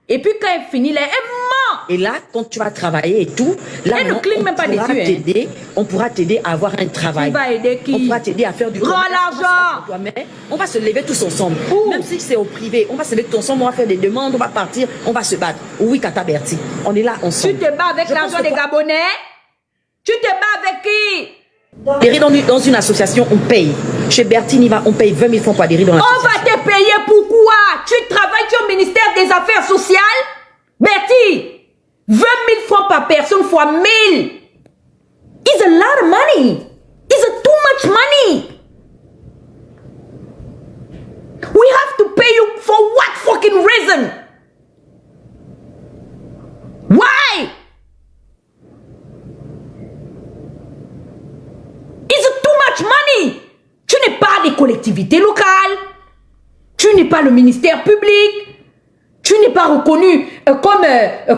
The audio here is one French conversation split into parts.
Et puis quand elle finit, là, elle ment. Et là, quand tu vas travailler et tout, là, Elle ne cligne même pas dessus. On pourra t'aider à avoir un travail. Qui va aider qui? On pourra t'aider à faire du commerce. Rends l'argent. On va se lever tous ensemble. Même si c'est au privé, on va se lever tous ensemble, on va faire des demandes, on va partir, on va se battre. Oui, Tata Bertie, on est là ensemble. Tu te bats avec l'argent des Gabonais? Tu te bats avec qui? Adhérer dans une association, on paye. Chez Bertie Niva, on paye 20 000 francs pour adhérer dans l'association. On va te payer pourquoi? Tu travailles au ministère des Affaires sociales? Bertie, 20 000 francs par personne fois 1000. It's a lot of money. It's a too much money. We have to pay you for what fucking reason? Why? It's too much money. Tu n'es pas des collectivités locales. Tu n'es pas le ministère public. Tu n'es pas reconnu comme,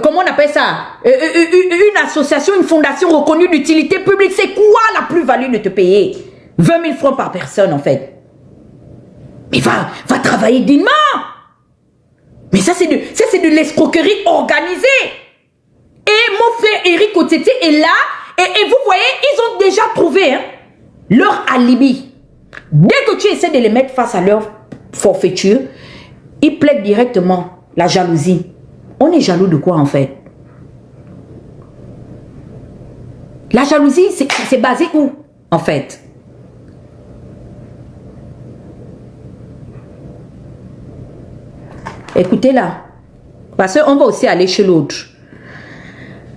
comment on appelle ça, une association, une fondation reconnue d'utilité publique. C'est quoi la plus-value de te payer 20 000 francs par personne, en fait? Mais va travailler dignement. Mais ça, c'est de l'escroquerie organisée. Et mon frère Eric Otete est là. Et vous voyez, ils ont déjà trouvé leur alibi. Dès que tu essaies de les mettre face à leur forfaiture, ils plaident directement la jalousie. On est jaloux de quoi, en fait? La jalousie, c'est basé où, en fait? Écoutez là, parce qu'on va aussi aller chez l'autre.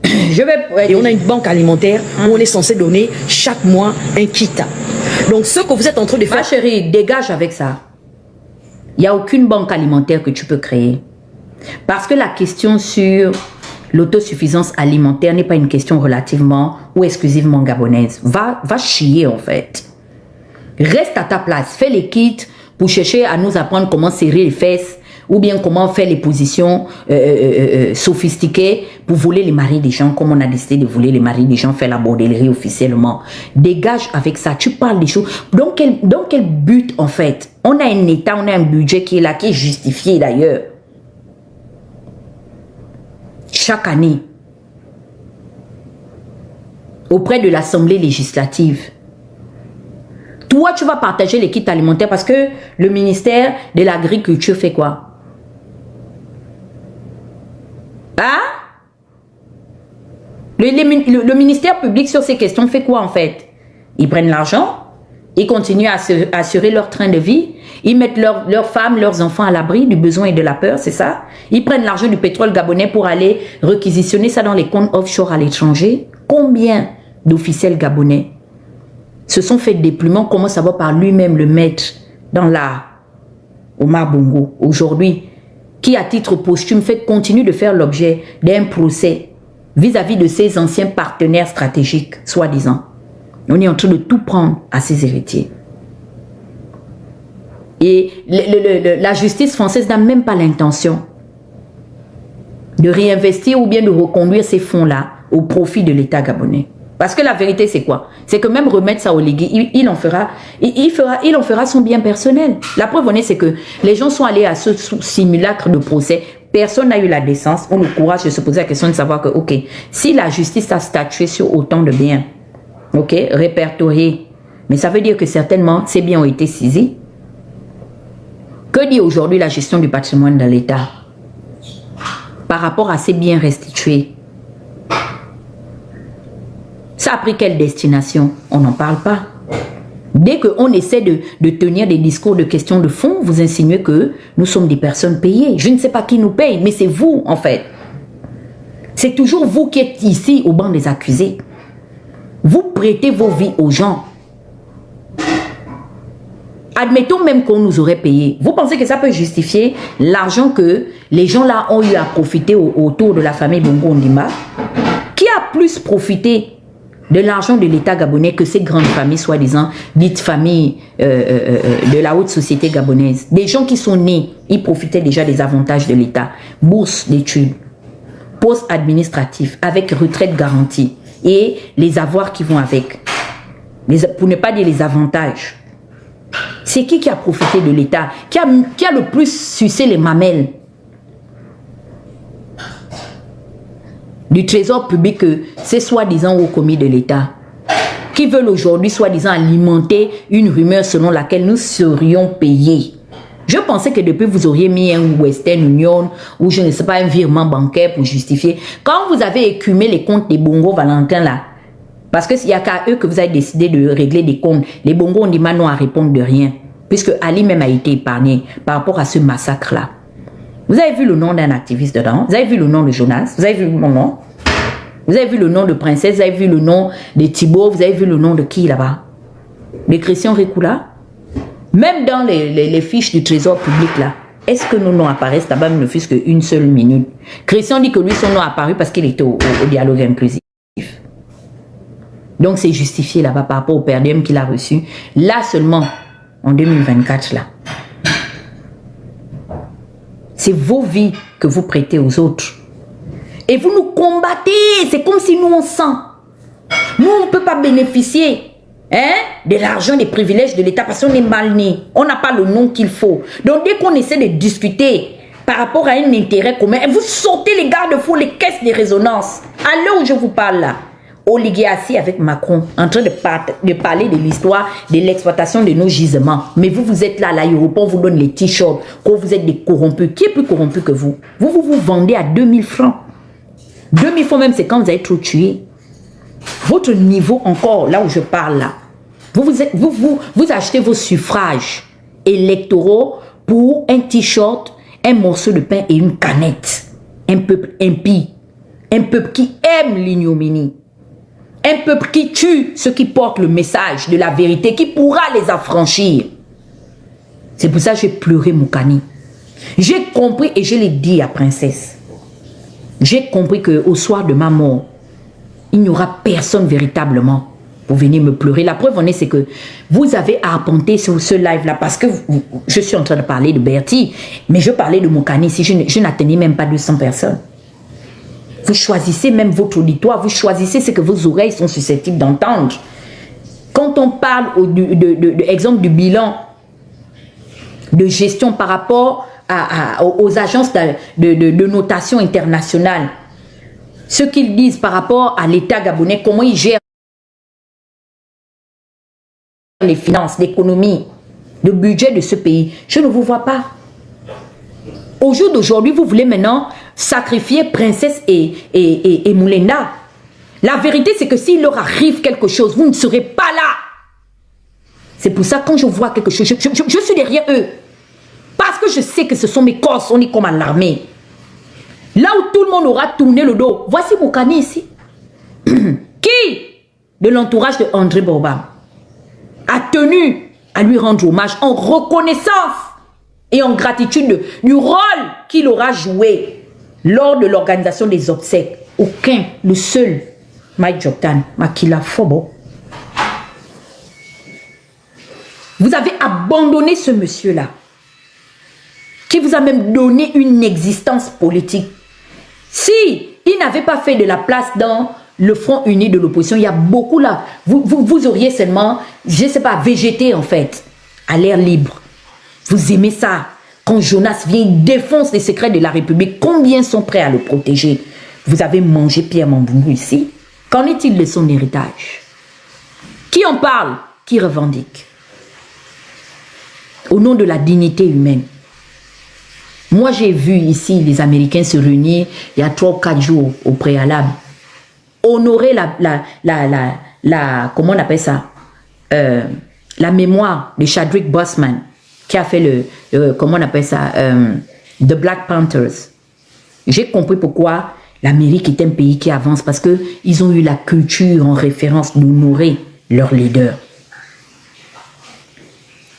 Et on a une banque alimentaire où on est censé donner chaque mois un kit. Donc ce que vous êtes en train de faire... Ma chérie, dégage avec ça. Il n'y a aucune banque alimentaire que tu peux créer. Parce que la question sur l'autosuffisance alimentaire n'est pas une question relativement ou exclusivement gabonaise. Va chier, en fait. Reste à ta place. Fais les kits pour chercher à nous apprendre comment serrer les fesses ou bien comment faire les positions sophistiquées pour voler les maris des gens, comme on a décidé de voler les maris des gens, faire la bordellerie officiellement. Dégage avec ça. Tu parles des choses. Dans quel but, en fait? On a un État, on a un budget qui est là, qui est justifié d'ailleurs. Chaque année, auprès de l'Assemblée législative. Toi, tu vas partager les kits alimentaires parce que le ministère de l'Agriculture fait quoi? Hein? Le ministère public sur ces questions fait quoi, en fait? Ils prennent l'argent, ils continuent à assurer leur train de vie, ils mettent leurs femmes, leurs enfants à l'abri du besoin et de la peur, c'est ça? Ils prennent l'argent du pétrole gabonais pour aller réquisitionner ça dans les comptes offshore à l'étranger. Combien d'officiels gabonais se sont fait déploiement, comment ça va par lui-même le mettre dans la Omar Bongo aujourd'hui, qui à titre posthume continue de faire l'objet d'un procès vis-à-vis de ses anciens partenaires stratégiques, soi-disant. On est en train de tout prendre à ses héritiers. Et la justice française n'a même pas l'intention de réinvestir ou bien de reconduire ces fonds-là au profit de l'État gabonais. Parce que la vérité, c'est quoi? C'est que même remettre ça au Légui, il en fera son bien personnel. La preuve honnête, c'est que les gens sont allés à ce simulacre de procès. Personne n'a eu la décence ou le courage de se poser la question de savoir que, ok, si la justice a statué sur autant de biens, ok, répertoriés, mais ça veut dire que certainement ces biens ont été saisis. Que dit aujourd'hui la gestion du patrimoine de l'État par rapport à ces biens restitués? Ça a pris quelle destination? On n'en parle pas. Dès qu'on essaie de tenir des discours de questions de fond, vous insinuez que nous sommes des personnes payées. Je ne sais pas qui nous paye, mais c'est vous, en fait. C'est toujours vous qui êtes ici au banc des accusés. Vous prêtez vos vies aux gens. Admettons même qu'on nous aurait payé. Vous pensez que ça peut justifier l'argent que les gens là ont eu à profiter autour de la famille Bongo Ondimba? Qui a plus profité de l'argent de l'État gabonais que ces grandes familles, soi-disant, dites familles de la haute société gabonaise? Des gens qui sont nés, ils profitaient déjà des avantages de l'État. Bourse d'études, poste administratif avec retraite garantie et les avoirs qui vont avec. Pour ne pas dire les avantages. C'est qui a profité de l'État? Qui a le plus sucé les mamelles? du trésor public que c'est soi-disant au commis de l'État qui veulent aujourd'hui soi-disant alimenter une rumeur selon laquelle nous serions payés. Je pensais que depuis vous auriez mis un Western Union ou je ne sais pas un virement bancaire pour justifier. Quand vous avez écumé les comptes des Bongo Valentin là, parce qu'il n'y a qu'à eux que vous avez décidé de régler des comptes, les Bongo ont dit maintenant à répondre de rien, puisque Ali même a été épargné par rapport à ce massacre là. Vous avez vu le nom d'un activiste dedans, vous avez vu le nom de Jonas, vous avez vu mon nom, vous avez vu le nom de Princesse, vous avez vu le nom de Thibault, vous avez vu le nom de qui là-bas? De Christian Ricoula. Même dans les fiches du trésor public là, est-ce que nos noms apparaissent là-bas ne fût-ce qu'une seule minute? Christian dit que lui son nom a apparu parce qu'il était au dialogue inclusif. Donc c'est justifié là-bas par rapport au PRDM qu'il a reçu. Là seulement, en 2024 là. C'est vos vies que vous prêtez aux autres. Et vous nous combattez. C'est comme si nous on sent. Nous on ne peut pas bénéficier de l'argent, des privilèges de l'État parce qu'on est mal né. On n'a pas le nom qu'il faut. Donc dès qu'on essaie de discuter par rapport à un intérêt commun, vous sautez les garde-fous, les caisses de résonance. À l'heure où je vous parle là, Oligui assis avec Macron, en train de parler de l'histoire de l'exploitation de nos gisements. Mais vous êtes là à l'aéroport, on vous donne les t-shirts, quand vous êtes des corrompus. Qui est plus corrompu que vous? Vous vendez à 2000 francs. 2000 francs même, c'est quand vous avez trop tué. Votre niveau encore, là où je parle là, vous achetez vos suffrages électoraux pour un t-shirt, un morceau de pain et une canette. Un peuple impie. Un peuple qui aime l'ignominie. Un peuple qui tue ceux qui portent le message de la vérité, qui pourra les affranchir. C'est pour ça que j'ai pleuré Moukani. J'ai compris et je l'ai dit à Princesse. J'ai compris qu'au soir de ma mort, il n'y aura personne véritablement pour venir me pleurer. La preuve en est, c'est que vous avez arpenté sur ce live-là parce que je suis en train de parler de Bertie, mais je parlais de Moukani ici, je n'atteignais même pas 200 personnes. Vous choisissez même votre auditoire, vous choisissez ce que vos oreilles sont susceptibles d'entendre. Quand on parle exemple du bilan de gestion par rapport aux agences de notation internationale, ce qu'ils disent par rapport à l'État gabonais, comment ils gèrent les finances, l'économie, le budget de ce pays, je ne vous vois pas. Au jour d'aujourd'hui, vous voulez maintenant sacrifier Princesse et Moulenda. La vérité, c'est que s'il leur arrive quelque chose, vous ne serez pas là. C'est pour ça, quand je vois quelque chose, je suis derrière eux. Parce que je sais que ce sont mes Corses, on est comme à l'armée. Là où tout le monde aura tourné le dos, voici Moukani ici. Qui, de l'entourage de André Borba, a tenu à lui rendre hommage en reconnaissance et en gratitude du rôle qu'il aura joué lors de l'organisation des obsèques. Aucun, le seul, Mike Joktan, Makila Fobo. Vous avez abandonné ce monsieur-là, qui vous a même donné une existence politique. Si il n'avait pas fait de la place dans le Front uni de l'opposition, il y a beaucoup là. Vous auriez seulement, je ne sais pas, végété en fait, à l'air libre. Vous aimez ça. Quand Jonas vient, il défonce les secrets de la République. Combien sont prêts à le protéger? Vous avez mangé Pierre Mambungu ici. Qu'en est-il de son héritage? Qui en parle? Qui revendique? Au nom de la dignité humaine. Moi, j'ai vu ici les Américains se réunir il y a 3 ou 4 jours au préalable. Honorer comment on appelle ça? La mémoire de Chadwick Boseman, qui a fait comment on appelle ça? The Black Panthers. J'ai compris pourquoi l'Amérique est un pays qui avance, parce qu'ils ont eu la culture en référence d'honorer leur leader.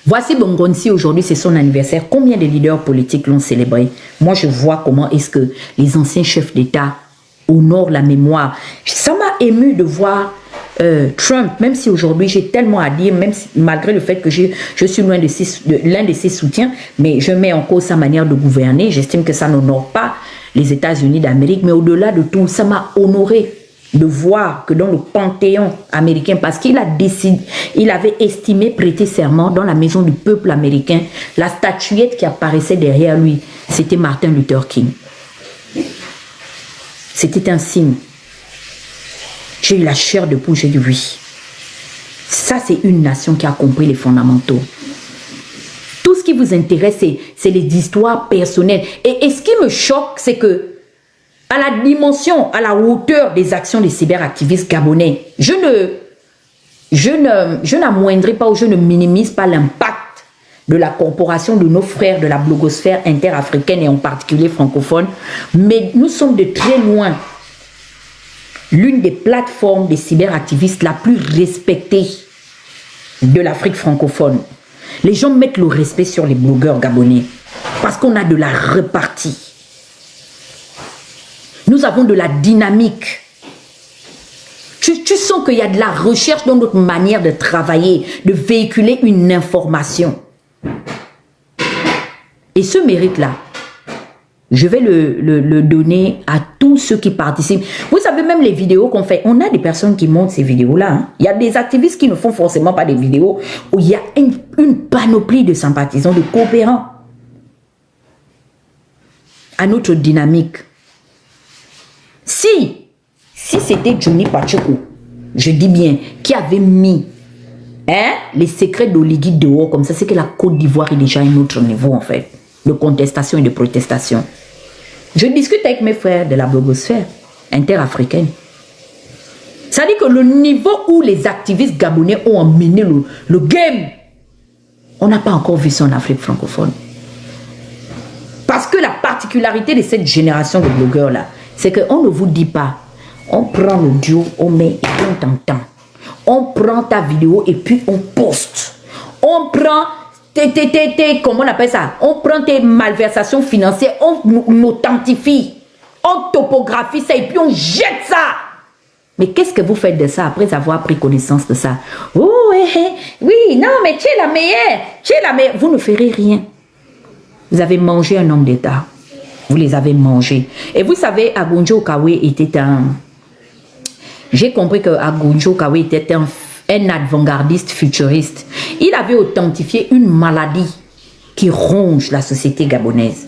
Voici Bongonsi aujourd'hui, c'est son anniversaire. Combien de leaders politiques l'ont célébré? Moi, je vois comment est-ce que les anciens chefs d'État honorent la mémoire. Ça m'a ému de voir Trump, même si aujourd'hui j'ai tellement à dire, même si, malgré le fait que je suis loin de l'un de ses soutiens, mais je mets en cause sa manière de gouverner. J'estime que ça n'honore pas les États-Unis d'Amérique, mais au-delà de tout, ça m'a honoré de voir que dans le panthéon américain, parce qu'il a décidé, il avait estimé prêter serment dans la maison du peuple américain, la statuette qui apparaissait derrière lui, c'était Martin Luther King. C'était un signe. J'ai eu la chair de poule, j'ai dit oui. Ça, c'est une nation qui a compris les fondamentaux. Tout ce qui vous intéresse, c'est les histoires personnelles. Et ce qui me choque, c'est que à la dimension, à la hauteur des actions des cyberactivistes gabonais, je n'amoindris pas ou je ne minimise pas l'impact de la corporation de nos frères de la blogosphère interafricaine et en particulier francophone, mais nous sommes de très loin l'une des plateformes des cyberactivistes la plus respectée de l'Afrique francophone. Les gens mettent le respect sur les blogueurs gabonais parce qu'on a de la répartie. Nous avons de la dynamique. Tu sens qu'il y a de la recherche dans notre manière de travailler, de véhiculer une information. Et ce mérite-là, je vais le donner à tous ceux qui participent. Vous savez, même les vidéos qu'on fait, on a des personnes qui montent ces vidéos-là. Hein. Il y a des activistes qui ne font forcément pas des vidéos où il y a une panoplie de sympathisants, de coopérants à notre dynamique. Si c'était Johnny Pacheco, je dis bien, qui avait mis les secrets d'Oligui dehors comme ça, c'est que la Côte d'Ivoire est déjà à un autre niveau en fait, de contestation et de protestation. Je discute avec mes frères de la blogosphère interafricaine. Ça dit que le niveau où les activistes gabonais ont emmené le game, on n'a pas encore vu ça en Afrique francophone. Parce que la particularité de cette génération de blogueurs-là, c'est qu'on ne vous dit pas, on prend l'audio, on met et on t'entend. On prend ta vidéo et puis on poste. On prend comment on appelle ça? On prend tes malversations financières, on authentifie, on topographie ça et puis on jette ça. Mais qu'est-ce que vous faites de ça après avoir pris connaissance de ça? Oh, oui, non, mais tu es la meilleure. Vous ne ferez rien. Vous avez mangé un homme d'État. Vous les avez mangés. Et vous savez, Agunjo Kawe était un... J'ai compris que Agunjo Kawe était un avant-gardiste futuriste. Il avait authentifié une maladie qui ronge la société gabonaise.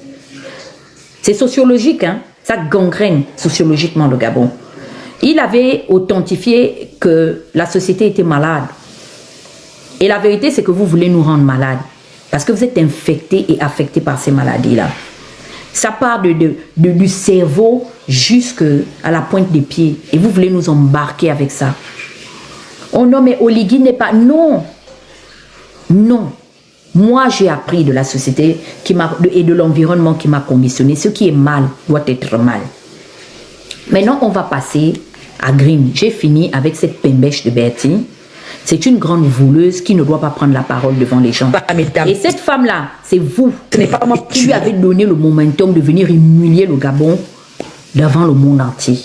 C'est sociologique, hein? Ça gangrène sociologiquement le Gabon. Il avait authentifié que la société était malade. Et la vérité, c'est que vous voulez nous rendre malades. Parce que vous êtes infectés et affectés par ces maladies-là. Ça part du cerveau jusqu'à la pointe des pieds. Et vous voulez nous embarquer avec ça. Oh non, mais Oligui n'est pas... Non. Non. Moi, j'ai appris de la société et de l'environnement qui m'a conditionné. Ce qui est mal doit être mal. Maintenant, on va passer à Green. J'ai fini avec cette pembèche de Bertie. C'est une grande voleuse qui ne doit pas prendre la parole devant les gens. Et cette femme-là, c'est vous qui lui avez donné le momentum de venir humilier le Gabon devant le monde entier.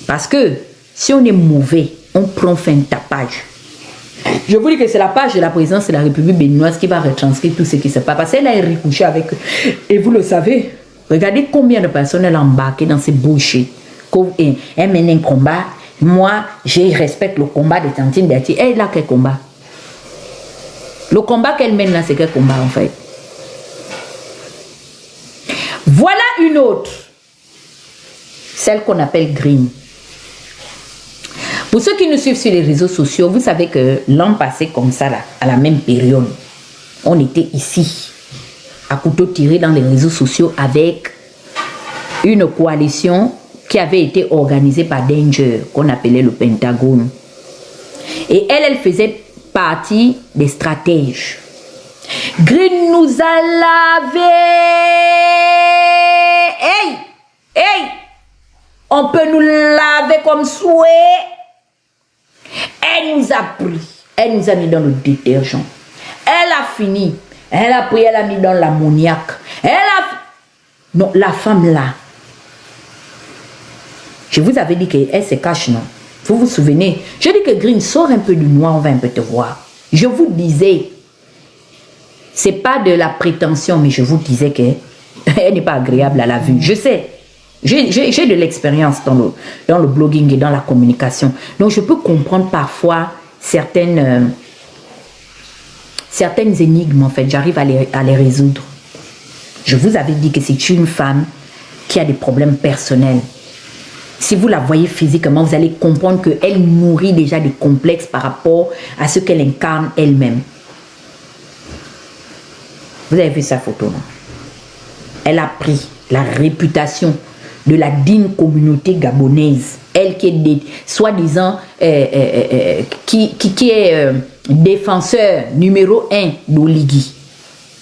Parce que si on est mauvais, on prend fin de tapage. Je vous dis que c'est la page de la présidence de la République béninoise qui va retranscrire tout ce qui se passe. Parce qu'elle a recouché avec eux. Et vous le savez, regardez combien de personnes elle a embarqué dans ces bullshit. Elle mène un combat. Moi, je respecte le combat de Tantine Bertie. Elle a quel combat? Le combat qu'elle mène là, c'est quel combat en fait? Voilà une autre. Celle qu'on appelle Green. Pour ceux qui nous suivent sur les réseaux sociaux, vous savez que l'an passé, comme ça, là, à la même période, on était ici, à couteau tiré dans les réseaux sociaux avec une coalition qui avait été organisée par Danger, qu'on appelait le Pentagone. Et elle faisait partie des stratèges. Green nous a lavé. Hey! On peut nous laver comme souhait. Elle nous a pris. Elle nous a mis dans le détergent. Elle a fini. Elle a pris, elle a mis dans l'ammoniac. Non, la femme là. Je vous avais dit qu'elle se cache, non? Vous vous souvenez? Je dis que Green, sort un peu du noir, on va un peu te voir. Je vous disais, c'est pas de la prétention, mais je vous disais qu'elle n'est pas agréable à la vue. Je sais. J'ai de l'expérience dans le blogging et dans la communication. Donc, je peux comprendre parfois certaines énigmes, en fait. J'arrive à les résoudre. Je vous avais dit que c'est une femme qui a des problèmes personnels. Si vous la voyez physiquement, vous allez comprendre qu'elle nourrit déjà des complexes par rapport à ce qu'elle incarne elle-même. Vous avez vu sa photo, non? Elle a pris la réputation de la digne communauté gabonaise. Elle qui est soi-disant qui est défenseur numéro 1 d'Oligui.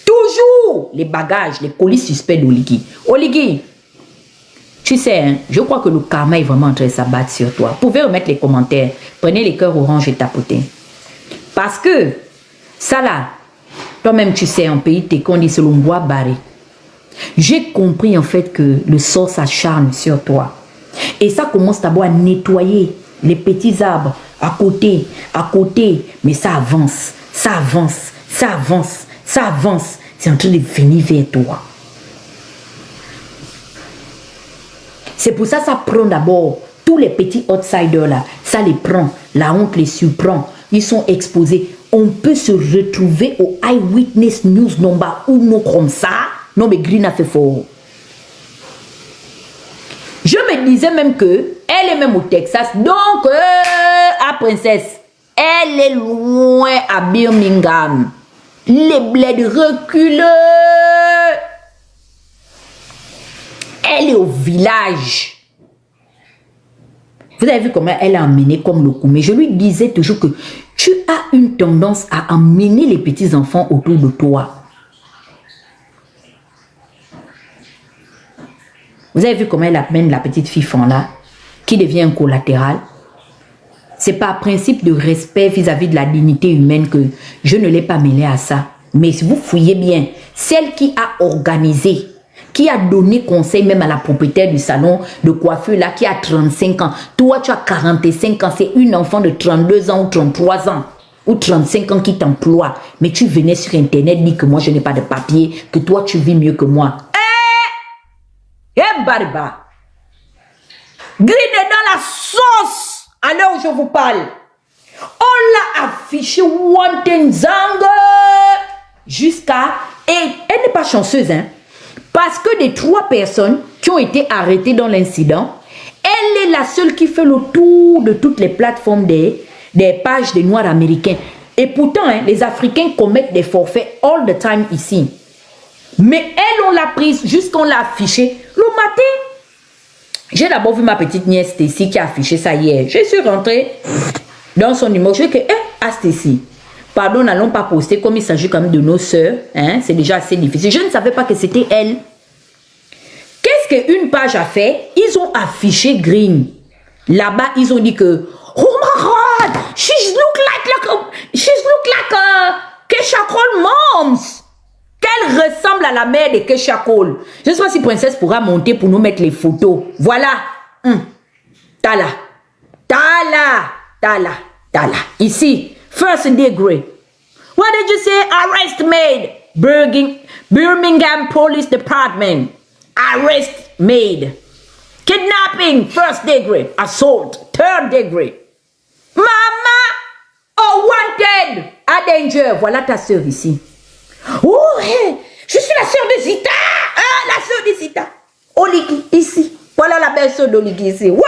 Toujours les bagages, les colis suspects d'Oligui. Oligui, tu sais, hein, je crois que le karma est vraiment en train de s'abattre sur toi. Vous pouvez remettre les commentaires. Prenez les cœurs orange et tapotez. Parce que, ça là, toi-même tu sais, en pays t'es qu'on dit selon bois barré. J'ai compris en fait que le sort s'acharne sur toi. Et ça commence d'abord à nettoyer les petits arbres à côté, mais ça avance, ça avance, ça avance, ça avance. C'est en train de venir vers toi. C'est pour ça que ça prend d'abord tous les petits outsiders là, ça les prend, la honte les surprend, ils sont exposés. On peut se retrouver au Eyewitness News number 1 comme ça. Non mais Green a fait fort. Je me disais même que elle est même au Texas, donc à Princesse, elle est loin à Birmingham. Les bleds reculent. Elle est au village. Vous avez vu comment elle a emmené comme le coup. Mais je lui disais toujours que tu as une tendance à emmener les petits-enfants autour de toi. Vous avez vu comment elle amène la petite fille là, qui devient un collatéral. C'est par principe de respect vis-à-vis de la dignité humaine que je ne l'ai pas mêlée à ça. Mais si vous fouillez bien, celle qui a organisé, qui a donné conseil même à la propriétaire du salon de coiffure là, qui a 35 ans. Toi, tu as 45 ans. C'est une enfant de 32 ans ou 33 ans ou 35 ans qui t'emploie. Mais tu venais sur Internet dire que moi, je n'ai pas de papier, que toi, tu vis mieux que moi. Barba. Green est dans la sauce à l'heure où je vous parle. On l'a affiché Wantenzang jusqu'à... Et elle n'est pas chanceuse, hein. Parce que des 3 personnes qui ont été arrêtées dans l'incident, elle est la seule qui fait le tour de toutes les plateformes des pages des Noirs américains. Et pourtant, hein, les Africains commettent des forfaits all the time ici. Mais elle, on l'a prise jusqu'on l'a affiché le matin. J'ai d'abord vu ma petite nièce Stacy qui a affiché ça hier. Je suis rentrée dans son numéro. Je dis que, Stacy, pardon, n'allons pas poster comme il s'agit quand même de nos sœurs. Hein, c'est déjà assez difficile. Je ne savais pas que c'était elle. Qu'est-ce qu'une page a fait? Ils ont affiché Green. Là-bas, ils ont dit que, oh my God, she's look like Kesha Cole moms. Qu'elle ressemble à la mère de Kesha Cole. Je ne sais pas si Princesse pourra monter pour nous mettre les photos. Voilà. Tala. Ici. First degree. What did you say? Arrest made. Birmingham Police Department. Arrest made. Kidnapping. First degree. Assault. Third degree. Mama. Oh, wanted. A danger. Voilà ta soeur ici. Oh, hey, je suis la sœur de Zita. Ah, la sœur de Zita. Oligui, ici. Voilà la belle sœur d'Oligui ici. Oui.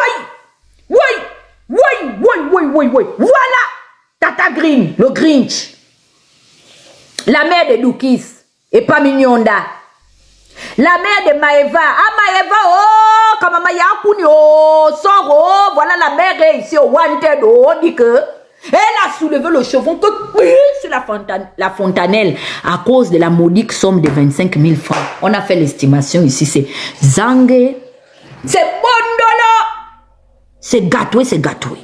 Voilà. Tata Green, le Grinch. La mère de Doukis. Et pas Mignonda. La mère de Maeva. Ah, Maeva, oh, comme Maya Kouni, oh, sort, oh, voilà la mère est ici au Wanted, oh, dit que. Elle a soulevé le chevron que sur la fontanelle à cause de la modique somme de 25 000 francs. On a fait l'estimation ici, c'est Zangue, c'est Bondolo, c'est Gatoué, c'est Gatoué.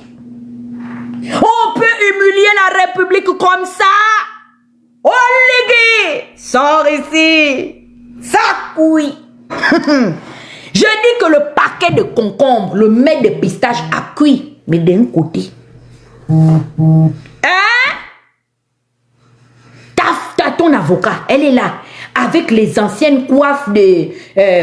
On peut humilier la République comme ça. Oligui, sors ici, ça couille. Je dis que le paquet de concombres, le mets de pistache a cuit, mais d'un côté. Hein? T'as ton avocat, elle est là avec les anciennes coiffes de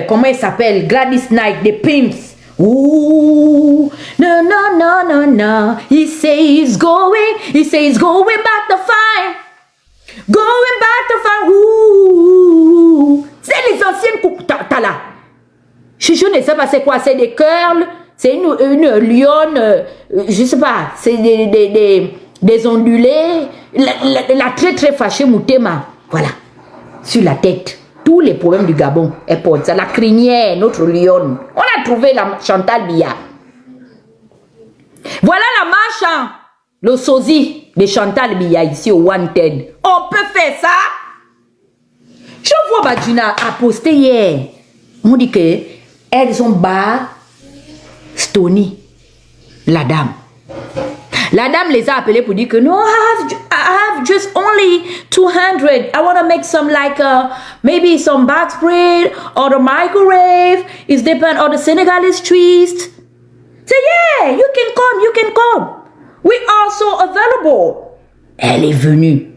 comment elle s'appelle, Gladys Knight, des pimps. Ouh, no. He says going back to find. Ouh, c'est les anciennes coupes. T'as là. Je ne sais pas c'est quoi, c'est des curls, c'est une lionne, je sais pas, c'est des ondulés, la très très fâchée Moutema, voilà, sur la tête. Tous les problèmes du Gabon, elle porte ça. La crinière, notre lionne. On a trouvé la Chantal Biya. Voilà la marche, hein, le sosie de Chantal Biya ici au Wanted. On peut faire ça. Je vois Badjuna a posté hier. On dit que elles ont bas Stony, la dame. La dame les a appelés pour dire que no, I have just only 200. I want to make some like maybe some back bread or the microwave. It's depend on the Senegalese twist. Say yeah, you can come. We are so available. Elle est venue.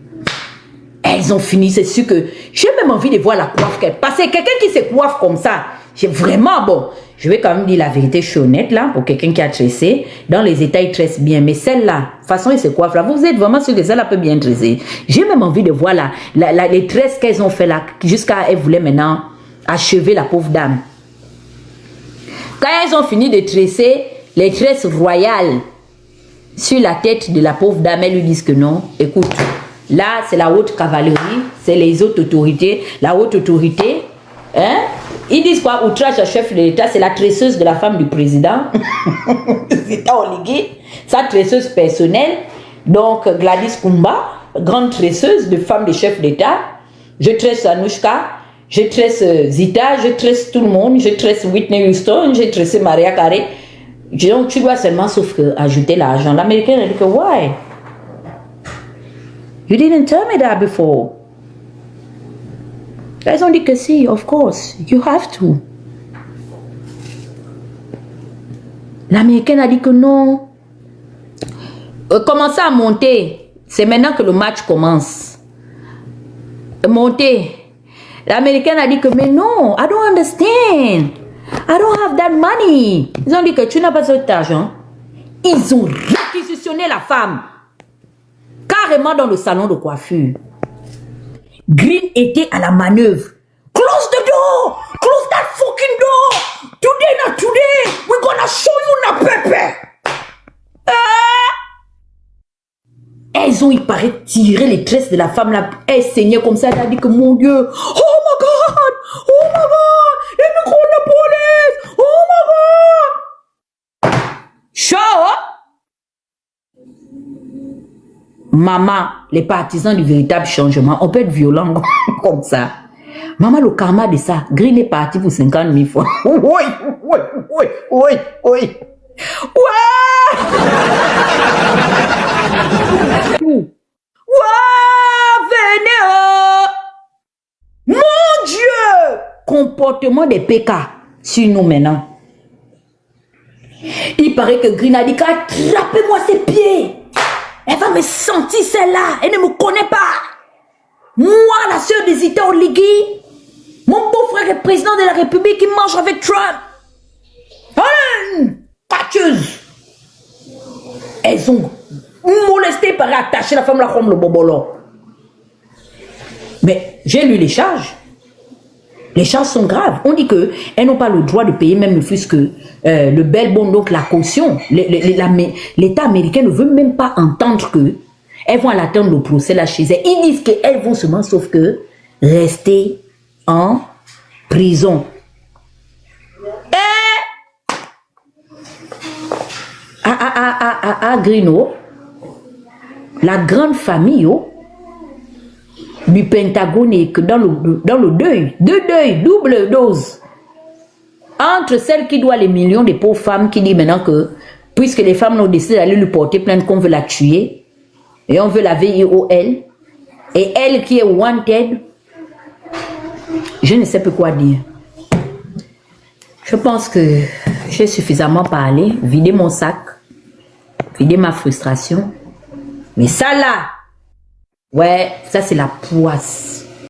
Elles ont fini, c'est sûr que j'ai même envie de voir la coiffe qu'elle. Parce que quelqu'un qui se coiffe comme ça, j'ai vraiment bon. Je vais quand même dire la vérité, je suis honnête là, pour quelqu'un qui a tressé. Dans les états, il tresse bien. Mais celle-là, façon, il se coiffe là. Vous êtes vraiment sûr que celle-là peut bien tresser. J'ai même envie de voir les tresses qu'elles ont fait là, jusqu'à elles voulaient maintenant achever la pauvre dame. Quand elles ont fini de tresser, les tresses royales sur la tête de la pauvre dame, elles lui disent que non. Écoute, là, c'est la haute cavalerie, c'est les autres autorités. La haute autorité, hein? Ils disent quoi? Outrage à chef de l'État, c'est la tresseuse de la femme du président. Sa tresseuse personnelle. Donc, Gladys Kumba, grande tresseuse de femme de chef d'État. Je tresse Anouchka, je tresse Zita, je tresse tout le monde, je tresse Whitney Houston, je tresse Maria Carey. Donc, tu dois seulement sauf que ajouter l'argent. L'Américaine a dit que, why? You didn't tell me that before. Elles ont dit que si, of course, you have to. L'Américaine a dit que non. Commencez à monter. C'est maintenant que le match commence. Monter. L'Américaine a dit que mais non, I don't understand. I don't have that money. Ils ont dit que tu n'as pas cet argent. Ils ont réquisitionné la femme. Carrément dans le salon de coiffure. Green était à la manœuvre. Close the door! Close that fucking door! Today, not today! We're gonna show you na pepe! Elles ont, il paraît, tiré les tresses de la femme là. Elle saignait comme ça. Elle a dit que mon Dieu! Oh my God! Oh my God! Il me call la police! Oh my God! Chaud! Maman, les partisans du véritable changement, on peut être violent comme ça. Maman, le karma de ça, Green est parti pour 50 000 fois. Oui. Ouais! Venez! Mon Dieu! Comportement des PK sur nous maintenant. Il paraît que Green a dit qu'attrapez-moi ses pieds. Elle va me sentir celle-là. Elle ne me connaît pas. Moi, la sœur des Zita Oligui, mon beau-frère est président de la République qui mange avec Trump. Fâcheuse. Elles ont molesté par attacher la femme là comme le bobolo. Mais j'ai lu les charges. Les charges sont graves. On dit qu'elles n'ont pas le droit de payer même le fisc le bel bon, donc la caution. L'État américain ne veut même pas entendre que elles vont attendre le procès là chez elles. Ils disent qu'elles vont seulement sauf que rester en prison. Grino, la grande famille du Pentagone est que dans le deuil, double dose. Entre celle qui doit les millions de pauvres femmes qui dit maintenant que, puisque les femmes ont décidé d'aller lui porter plainte qu'on veut la tuer, et on veut la VIOL, et elle qui est wanted, je ne sais plus quoi dire. Je pense que j'ai suffisamment parlé, vidé mon sac, vidé ma frustration. Mais ça là, ouais, ça c'est la poisse.